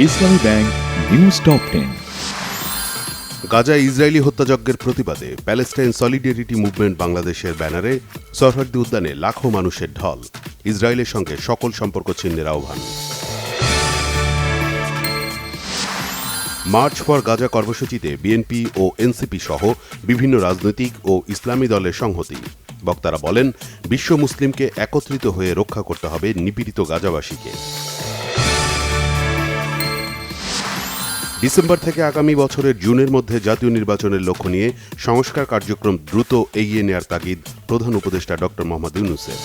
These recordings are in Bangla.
ইসলামী ব্যাংক নিউজ টপ 10। গাজায় ইসরায়েলি হত্যাযজ্ঞের প্রতিবাদে প্যালেস্টাইন সলিডারিটি মুভমেন্ট বাংলাদেশের ব্যানারে সরহদ্দি উদ্যানে লাখো মানুষের ঢল। ইসরায়েলের সঙ্গে সকল সম্পর্ক ছিন্নের আহ্বান। মার্চ ফর গাজা কর্মসূচিতে বিএনপি ও এনসিপি সহ বিভিন্ন রাজনৈতিক ও ইসলামী দলের সংহতি। বক্তারা বলেন, বিশ্ব মুসলিমকে একত্রিত হয়ে রক্ষা করতে হবে নিপীড়িত গাজাবাসীকে। ডিসেম্বর থেকে আগামী বছরের জুনের মধ্যে জাতীয় নির্বাচনের লক্ষ্য নিয়ে সংস্কার কার্যক্রম দ্রুত এগিয়ে নেয়ার তাগিদ প্রধান উপদেষ্টা ড. মোহাম্মদ ইউনূসের।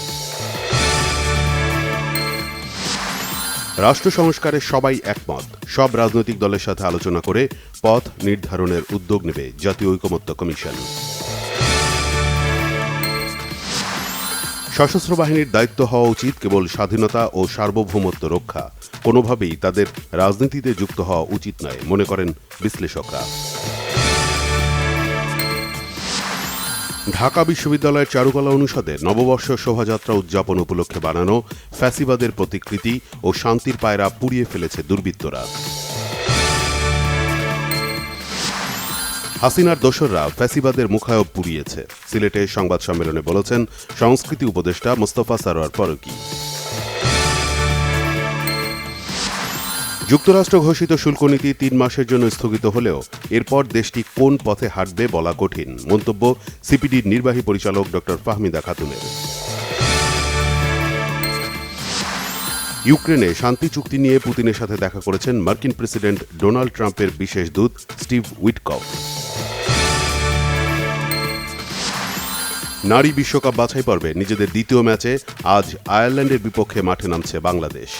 রাষ্ট্র সংস্কারে সবাই একমত, সব রাজনৈতিক দলের সাথে আলোচনা করে পথ নির্ধারণের উদ্যোগ নেবে জাতীয় ঐকমত্য কমিশন। সশস্ত্র বাহিনীর দায়িত্ব হওয়া উচিত কেবল স্বাধীনতা ও সার্বভৌমত্ব রক্ষা, কোনোভাবেই তাদের রাজনীতিতে যুক্ত হওয়া উচিত নয়, মনে করেন বিশ্লেষকরা। ঢাকা বিশ্ববিদ্যালয়ের চারুকলা অনুষদের নববর্ষ শোভাযাত্রা উদযাপন উপলক্ষে বানানো ফ্যাসিবাদের প্রতিকৃতি ও শান্তির পায়রা পুড়িয়ে ফেলেছে দুর্বৃত্তরা। হাসিনার দোসররা ফ্যাসিবাদের মুখায়ব পুড়িয়েছে, সিলেটে সংবাদ সম্মেলনে বলেছেন সংস্কৃতি উপদেষ্টা মোস্তফা সরোয়ার ফারুকী। যুক্তরাষ্ট্র ঘোষিত শুল্ক নীতি ৩ মাসের জন্য স্থগিত হলেও এরপর দেশটি কোন পথে হাঁটবে বলা কঠিন, মন্তব্য সিপিডির নির্বাহী পরিচালক ড. ফাহমিদা খাতুনের। ইউক্রেনে শান্তি চুক্তি নিয়ে পুতিনের সাথে দেখা করেছেন মার্কিন প্রেসিডেন্ট ডোনাল্ড ট্রাম্পের বিশেষ দূত স্টিভ উইটকফ। নারী বিশ্বকাপ বাছাই পর্বে নিজেদের দ্বিতীয় ম্যাচে আজ আয়ারল্যান্ডের বিপক্ষে মাঠে নামছে বাংলাদেশ।